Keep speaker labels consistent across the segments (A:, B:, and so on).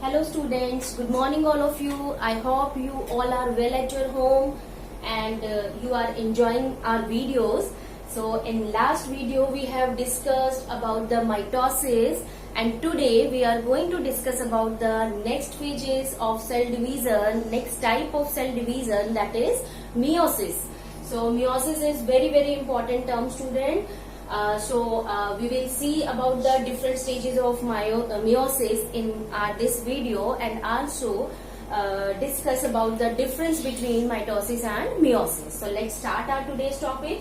A: Hello students, good morning all of you. I hope you all are well at your home and you are enjoying our videos. So in last video we have discussed about the mitosis, and today we are going to discuss about the next phases of cell division, next type of cell division, that is meiosis. So meiosis is very important term, student. We will see about the different stages of meiosis in this video, and also discuss about the difference between mitosis and meiosis. So let's start our today's topic,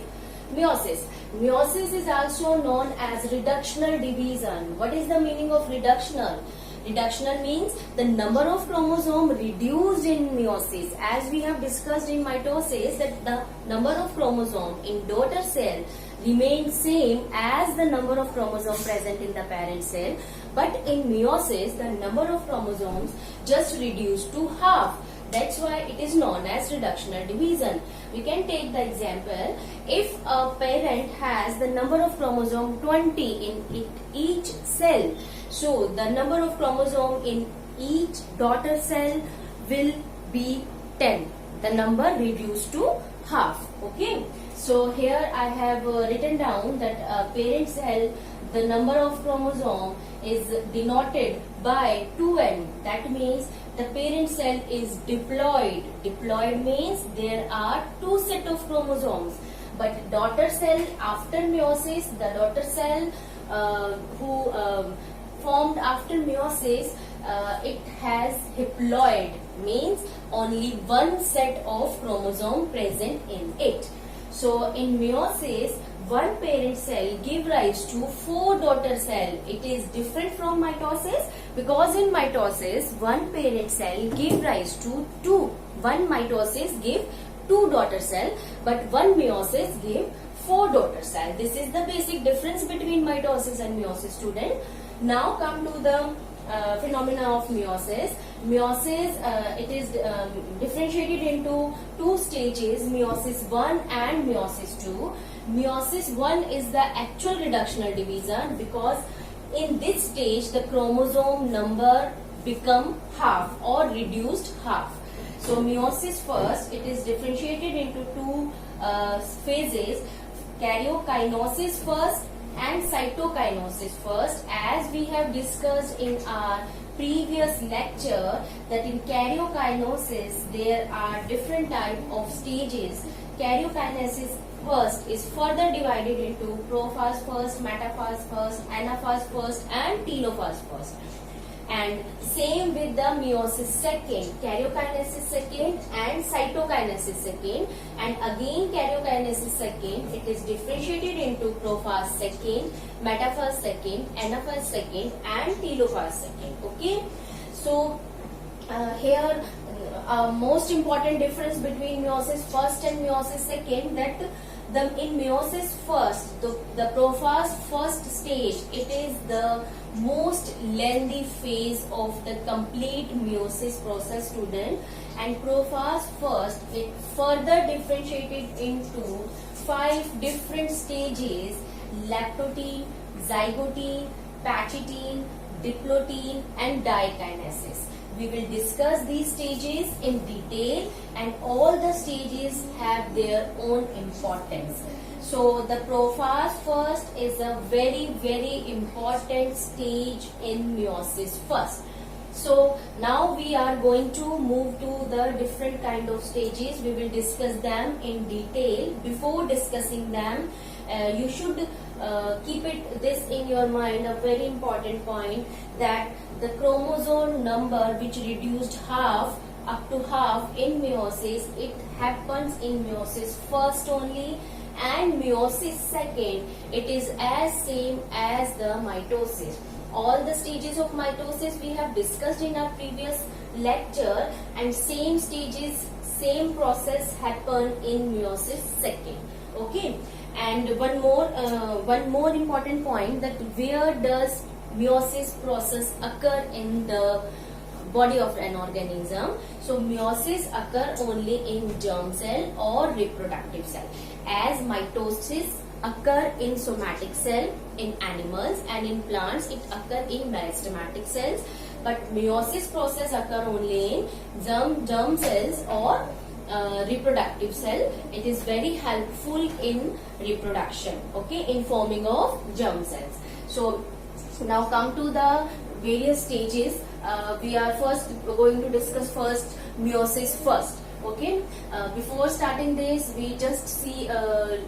A: meiosis. Meiosis is also known as reductional division. What is the meaning of reductional? Reductional means the number of chromosome reduced in meiosis. As we have discussed in mitosis, that the number of chromosome in daughter cell remains same as the number of chromosome present in the parent cell, but in meiosis the number of chromosomes just reduced to half. That's why it is known as reductional division. We can take the example, if a parent has the number of chromosome 20 in each cell, so the number of chromosome in each daughter cell will be 10. The number reduced to half. Okay. So here I have written down that parent cell, the number of chromosome is denoted by 2n. That means the parent cell is diploid. Diploid means there are two set of chromosomes. But daughter cell, after meiosis, the daughter cell who formed after meiosis, it has haploid, means only one set of chromosome present in it. So in meiosis, one parent cell give rise to 4 daughter cell. It is different from mitosis, because in mitosis one parent cell give rise to 2. One mitosis give 2 daughter cell, but one meiosis give 4 daughter cell. This is the basic difference between mitosis and meiosis, student. Now come to the phenomena of meiosis. Meiosis, it is differentiated into 2 stages, meiosis 1 and meiosis 2. Meiosis 1 is the actual reductional division, because in this stage the chromosome number become half or reduced half. So meiosis first, it is differentiated into 2 phases, karyokinesis first and cytokinosis first. As we have discussed in our previous lecture, that in karyokinesis there are different type of stages. Karyokinesis first is further divided into prophase first, metaphase first, anaphase first and telophase first. And same with the meiosis second, karyokinesis second and cytokinesis second, and again karyokinesis second, it is differentiated into prophase second, metaphase second, anaphase second and telophase second. Okay, so here most important difference between meiosis first and meiosis second, that in meiosis first, the prophase first stage, it is the most lengthy phase of the complete meiosis process, student. And prophase first, it further differentiated into 5 different stages: lactotine, zygotine, pachytene, diplotene and dikinesis. We will discuss these stages in detail, and all the stages have their own importance. So the prophase first is a very important stage in meiosis first. So now we are going to move to the different kind of stages. We will discuss them in detail. Before discussing them, you should keep this in your mind, a very important point, that the chromosome number which reduced half up to half in meiosis, it happens in meiosis first only, and meiosis second, it is as same as the mitosis. All the stages of mitosis we have discussed in our previous lecture, and same stages, same process happen in meiosis second. Okay, and one more important point, that where does meiosis process occur in the body of an organism? So meiosis occur only in germ cell or reproductive cell, as mitosis occur in somatic cell in animals, and in plants it occur in meristematic cells. but meiosis process occur only in germ cells or reproductive cell. It is very helpful in reproduction, okay, in forming of germ cells. So now come to the various stages. We are first going to discuss first meiosis first. Okay, before starting this, we just see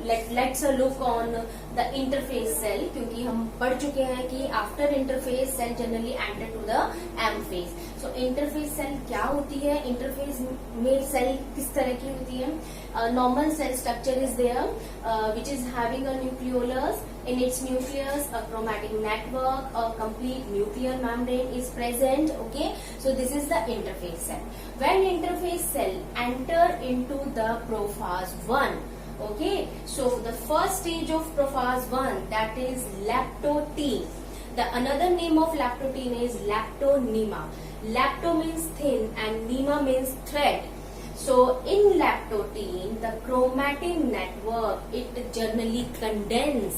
A: let's look on the interphase cell, क्योंकि हम पढ़ चुके हैं कि after interphase cell generally enter to the M phase. So interphase cell क्या होती है? Interphase में cell किस तरह की होती है? Normal cell structure is there, which is having a nucleolus. In its nucleus, a chromatic network, a complete nuclear membrane is present. Okay, so this is the interphase cell. When interphase cell enter into the prophase 1, okay, so the first stage of prophase 1, that is lactotein. The another name of lactotein is lactonema. Lacto means thin and nema means thread. So in lactotein, the chromatic network, it generally condense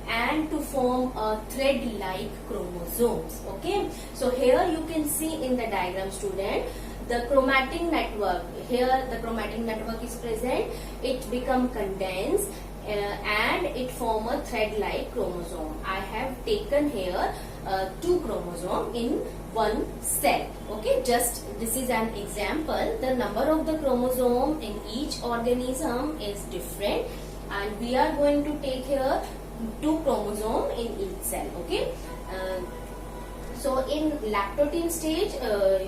A: and to form a thread-like chromosomes. Okay, so here you can see in the diagram, student, the chromatic network. Here the chromatic network is present. It become condensed and it form a thread-like chromosome. I have taken here 2 chromosomes in one cell. Okay, just this is an example. The number of the chromosome in each organism is different, and we are going to take here 2 chromosomes in each cell. Okay, so in lactotein stage,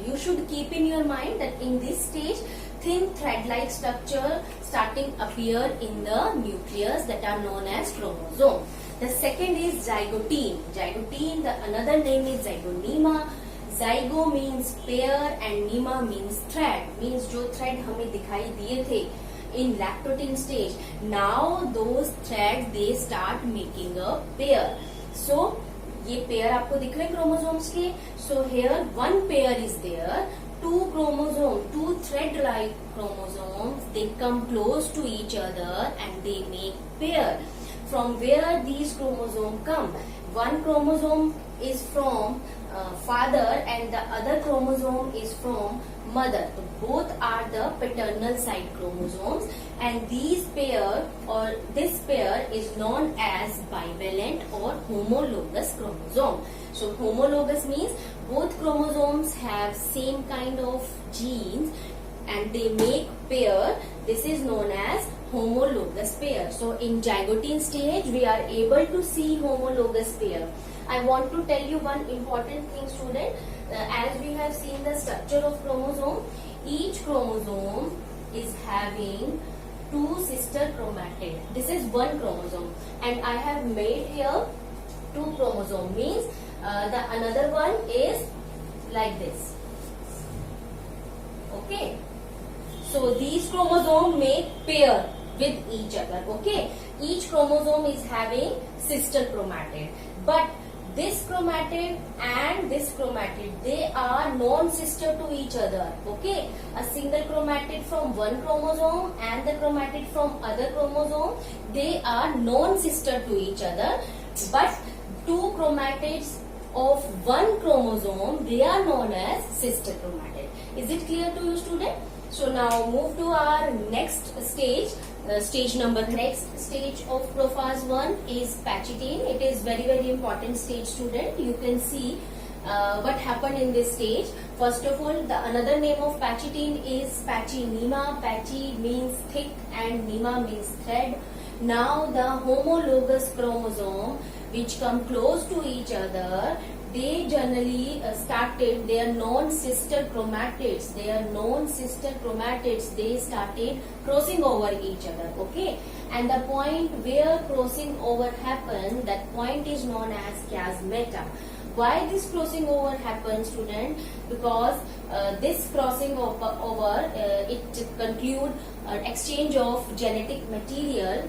A: you should keep in your mind that in this stage, thin thread-like structure starting appear in the nucleus that are known as chromosome. The second is zygotine. Zygotine, the another name is zygonema. Zygo means pair and nema means thread. Means जो thread हमें दिखाई दिए थे in lactotein stage, now those threads they start making a pair. So ये pair आपको दिख रहे हैं chromosomes के. So here one pair is there. 2 chromosomes, 2 thread-like chromosomes, they come close to each other and they make pair. From where these chromosomes come? One chromosome is from father and the other chromosome is from mother. So both are the paternal side chromosomes, and these pair or this pair is known as bivalent or homologous chromosome. So homologous means both chromosomes have same kind of genes and they make pair. This is known as homologous pair. So in zygotine stage we are able to see homologous pair. I want to tell you one important thing, student. As we have seen the structure of chromosome, each chromosome is having 2 sister chromatids. This is one chromosome, and I have made here 2 chromosomes. Means the another one is like this. Okay. So these chromosomes make pair with each other. Okay. Each chromosome is having sister chromatid, but this chromatid and this chromatid, they are non-sister to each other. Okay, a single chromatid from one chromosome and the chromatid from other chromosome, they are non-sister to each other, but 2 chromatids of one chromosome, they are known as sister chromatid. Is it clear to you, student? So now move to our next stage. Next stage of prophase 1 is pachytene. It is very important stage, student. You can see what happened in this stage. First of all, the another name of pachytene is pachynema. Pachy means thick and nema means thread. Now the homologous chromosome which come close to each other, they generally started their non-sister chromatids. They started crossing over each other. Okay, and the point where crossing over happened, that point is known as chiasmata. Why this crossing over happens, student? Because this crossing over it conclude exchange of genetic material.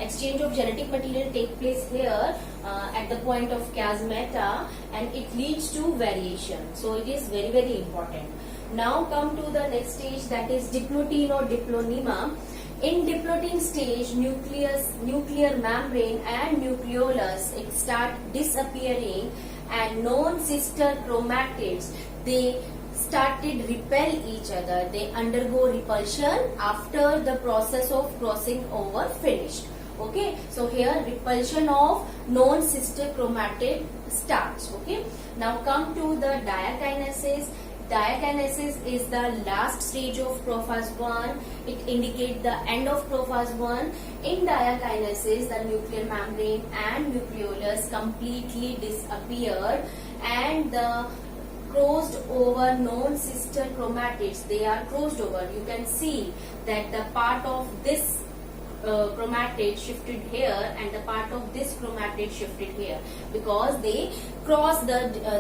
A: Exchange of genetic material take place here at the point of chiasmata, and it leads to variation. So it is very important. Now come to the next stage, that is diplotein or diplonema. In diplotein stage, nuclear membrane and nucleolus, it start disappearing, and non-sister chromatids, they started repel each other. They undergo repulsion after the process of crossing over finished. Okay, so here repulsion of non-sister chromatid starts. Okay, now come to the diakinesis. Diakinesis is the last stage of prophase 1. It indicates the end of prophase 1. In diakinesis, the nuclear membrane and nucleolus completely disappeared, and the crossed over non-sister chromatids, they are crossed over. You can see that the part of this chromatid shifted here and the part of this chromatid shifted here, because they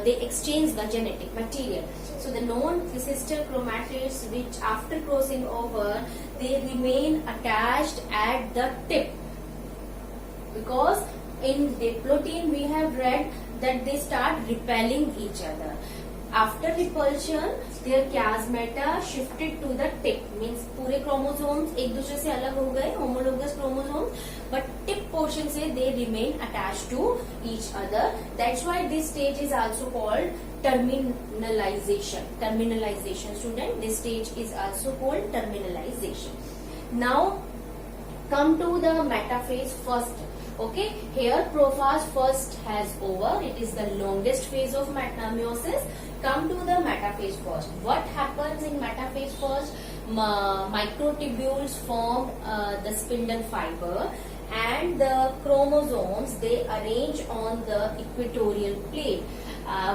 A: they exchange the genetic material. So the non-sister chromatids, which after crossing over, they remain attached at the tip, because in diplotin we have read that they start repelling each other. After repulsion, their chiasmata shifted to the tip, means पूरे chromosomes एक दूसरे से अलग हो गए, homologous chromosomes, but tip portion से they remain attached to each other. That's why this stage is also called terminalization. Terminalization, student. This stage is also called terminalization. Now, come to the metaphase first. Okay, here prophase first has over. It is the longest phase of meiosis. Come to the metaphase first. What happens in metaphase first? Microtubules form the spindle fiber, and the chromosomes, they arrange on the equatorial plate.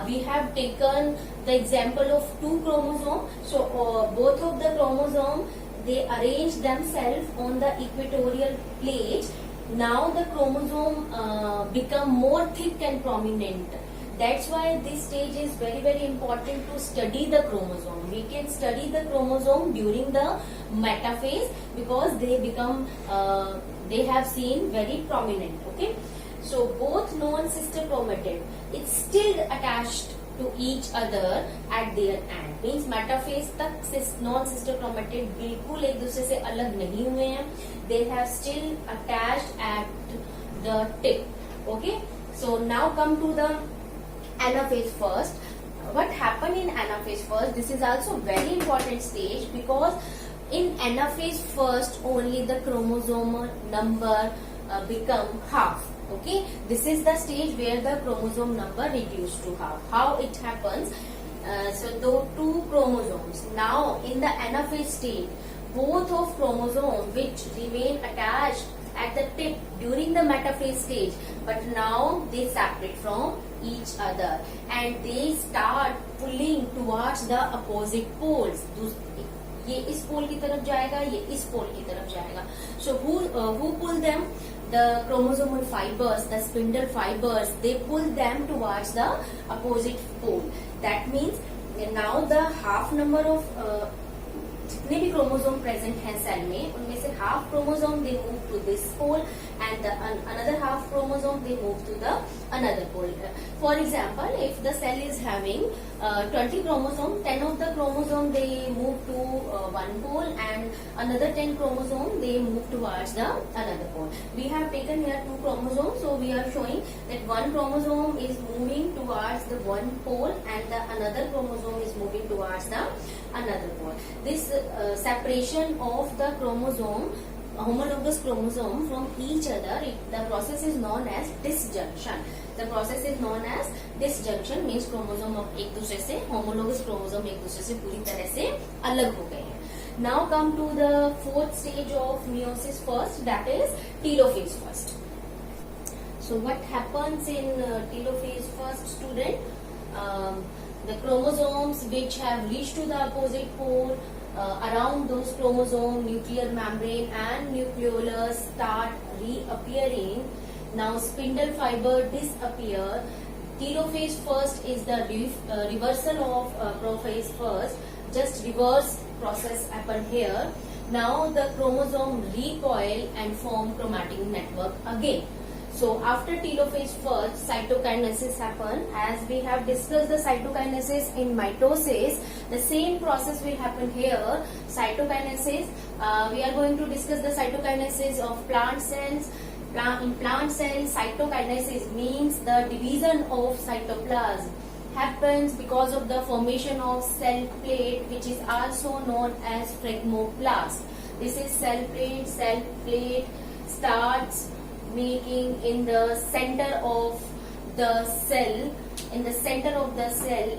A: We have taken the example of two chromosomes. So both of the chromosomes, they arrange themselves on the equatorial plate. Now the chromosome become more thick and prominent. That's why this stage is very, very important to study the chromosome. We can study the chromosome during the metaphase, because they become, they have seen very prominent. Okay, so both non-sister chromatid, it's still attached to each other at their end. Means metaphase तक non-sister chromatid बिल्कुल एक दूसरे से अलग नहीं हुए हैं. They have still attached at the tip. Okay, so now come to the anaphase first. What happened in anaphase first? This is also very important stage, because in anaphase first only the chromosome number become half. Okay, this is the stage where the chromosome number reduced to half. How it happens? So the two chromosomes, now in the anaphase stage, both of chromosome which remain attached at the tip during the metaphase stage, but now they separate from each other and they start pulling towards the opposite poles. ये इस पोल की तरफ जाएगा, ये इस पोल की तरफ जाएगा. So who pull them? The chromosomal fibers, the spindle fibers, they pull them towards the opposite pole. That means now the half number of जितने भी क्रोमोसोम प्रेजेंट हैं सेल में, उनमें से half chromosome they move to this pole and the another half chromosome they move to the another pole. For example, if the cell is having 20 chromosomes, 10 of the chromosome they move to one pole and another 10 chromosome they move towards the another pole. We have taken here two chromosomes, so we are showing that one chromosome is moving towards the one pole and the another chromosome is moving towards the another pole. This separation of the chromosome, homologous chromosome from each other, the process is known as disjunction. The process is known as disjunction, means chromosome एक दूसरे से, homologous chromosome एक दूसरे से पूरी तरह से अलग हो गए हैं. Now come to the fourth stage of meiosis first, that is telophase first. So what happens in telophase first, student? The chromosomes which have reached to the opposite pole, around those chromosomes, nuclear membrane and nucleolus start reappearing. Now spindle fiber disappear. Telophase first is the reversal of prophase first. Just reverse process happen here. Now the chromosome recoil and form chromatic network again. So after telophase first, cytokinesis happen. As we have discussed the cytokinesis in mitosis, the same process will happen here. Cytokinesis, we are going to discuss the cytokinesis of plant cells. In plant cells, cytokinesis means the division of cytoplasm happens because of the formation of cell plate, which is also known as phragmoplast. This is cell plate. Cell plate starts making in the center of the cell,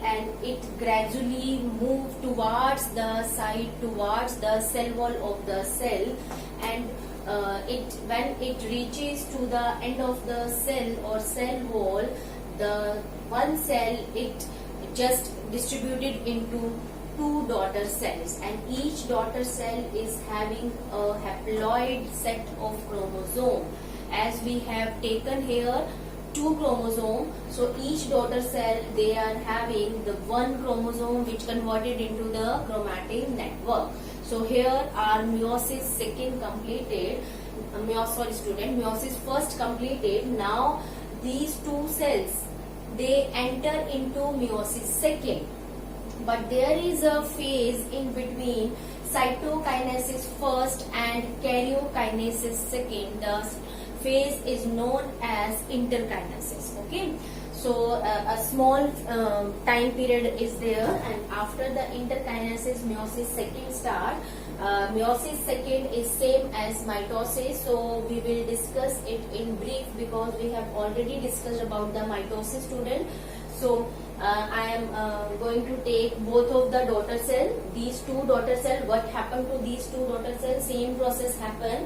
A: and it gradually move towards the side, towards the cell wall of the cell, and when it reaches to the end of the cell or cell wall, the one cell, it just distributed into two daughter cells, and each daughter cell is having a haploid set of chromosome. As we have taken here two chromosome, so each daughter cell, they are having the one chromosome which converted into the chromatin network. So here our meiosis second completed, meiosis first completed. Now these two cells, they enter into meiosis second, but there is a phase in between cytokinesis first and karyokinesis second. The phase is known as interkinesis. Okay, so a small time period is there, and after the interkinesis, meiosis second start. Meiosis second is same as mitosis, so we will discuss it in brief because we have already discussed about the mitosis, student. So I am going to take both of the daughter cell, these two daughter cell. What happened to these two daughter cells? Same process happened.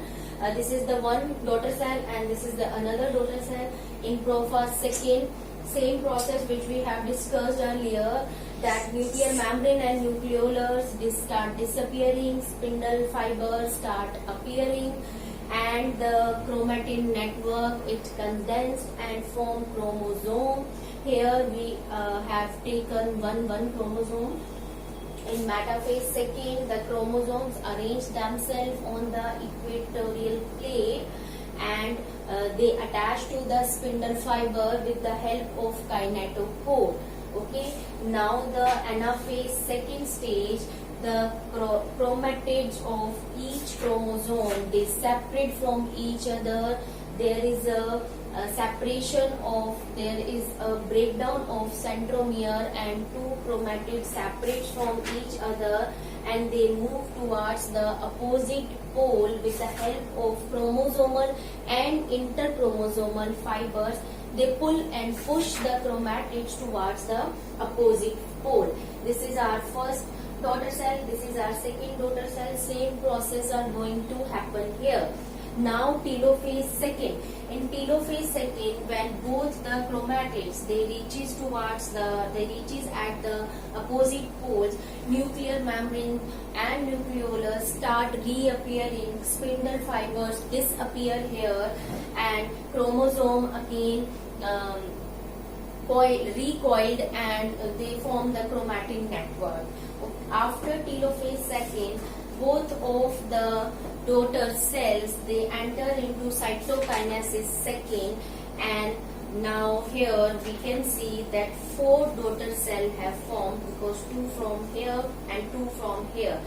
A: This is the one daughter cell and this is the another daughter cell. In prophase second, same process which we have discussed earlier, that nuclear membrane and nucleolus start disappearing, spindle fibers start appearing, and the chromatin network, it condensed and form chromosome. Here we have taken one chromosome. In metaphase second, the chromosomes arrange themselves on the equatorial plate, and they attach to the spindle fiber with the help of kinetochore. Okay, now the anaphase second stage, the chromatids of each chromosome, they separate from each other. There is a breakdown of centromere, and two chromatids separate from each other, and they move towards the opposite pole with the help of chromosomal and interchromosomal fibers. They pull and push the chromatids towards the opposite pole. This is our first daughter cell, this is our second daughter cell. Same process are going to happen here. Now telophase second. In telophase second, when both the chromatids, they reaches at the opposite poles, nuclear membrane and nucleolus start reappearing, spindle fibers disappear here, and chromosome again recoiled, and they form the chromatin network. After telophase second, both of the daughter cells, they enter into cytokinesis second, and now here we can see that four daughter cells have formed, because two from here and two from here.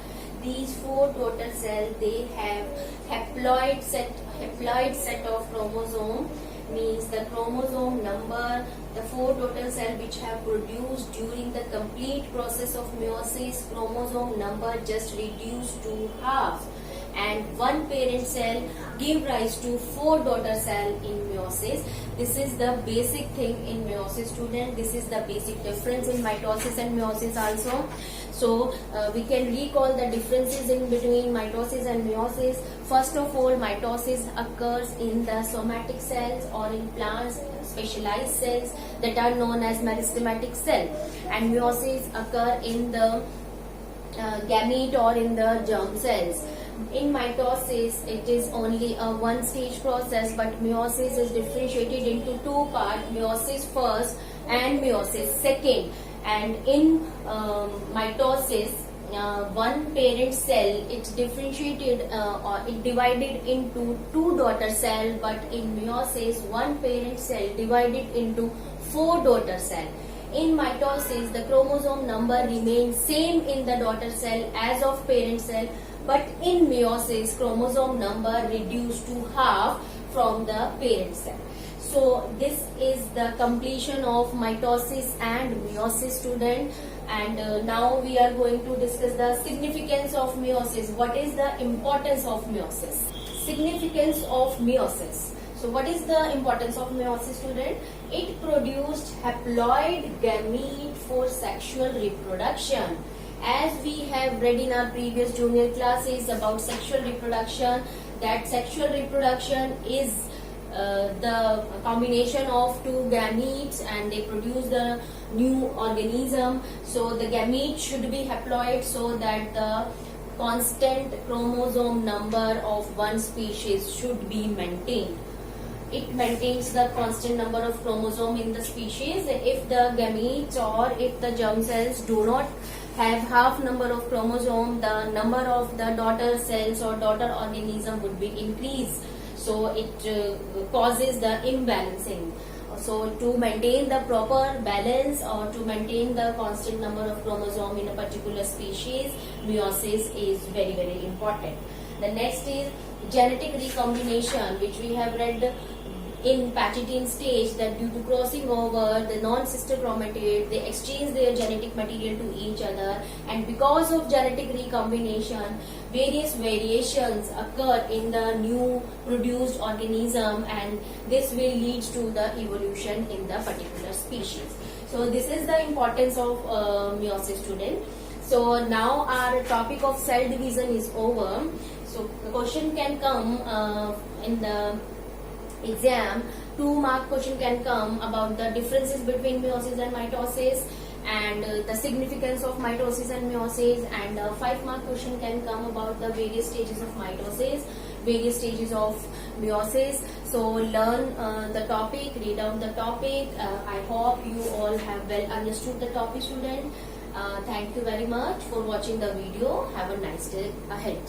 A: These four daughter cells, they have haploid set of chromosome, means the chromosome number, the four daughter cells which have produced during the complete process of meiosis, chromosome number just reduced to half, and one parent cell give rise to four daughter cell in meiosis. This is the basic thing in meiosis, student. This is the basic difference in mitosis and meiosis also. So we can recall the differences in between mitosis and meiosis. First of all, mitosis occurs in the somatic cells or in plants, specialized cells that are known as meristematic cell, and meiosis occur in the gamete or in the germ cells. In mitosis, it is only a one-stage process, but meiosis is differentiated into two parts, meiosis first and meiosis second. And in mitosis, one parent cell, it's differentiated or it divided into two daughter cell, but in meiosis, one parent cell divided into four daughter cell. In mitosis, the chromosome number remains same in the daughter cell as of parent cell, but in meiosis, chromosome number reduced to half from the parent cell. So this is the completion of mitosis and meiosis, student. And now we are going to discuss the significance of meiosis. What is the importance of meiosis? Significance of meiosis. So what is the importance of meiosis, student? It produced haploid gamete for sexual reproduction. As we have read in our previous junior classes about sexual reproduction, that sexual reproduction is the combination of two gametes and they produce the new organism. So the gamete should be haploid so that the constant chromosome number of one species should be maintained. It maintains the constant number of chromosome in the species. If the gametes or if the germ cells do not have half number of chromosome, the number of the daughter cells or daughter organism would be increased. So it causes the imbalancing. So to maintain the proper balance or to maintain the constant number of chromosome in a particular species, meiosis is very, very important. The next is genetic recombination, which we have read in Pageantine stage, that due to crossing over the non-sister chromatid, they exchange their genetic material to each other, and because of genetic recombination, various variations occur in the new produced organism, and this will lead to the evolution in the particular species. So this is the importance of meiosis, student. So now our topic of cell division is over. So the question can come in the exam. 2-mark question can come about the differences between meiosis and mitosis, and the significance of mitosis and meiosis, and 5-mark question can come about the various stages of mitosis, various stages of meiosis. So learn the topic, read out the topic. I hope you all have well understood the topic, student. Thank you very much for watching the video. Have a nice day ahead.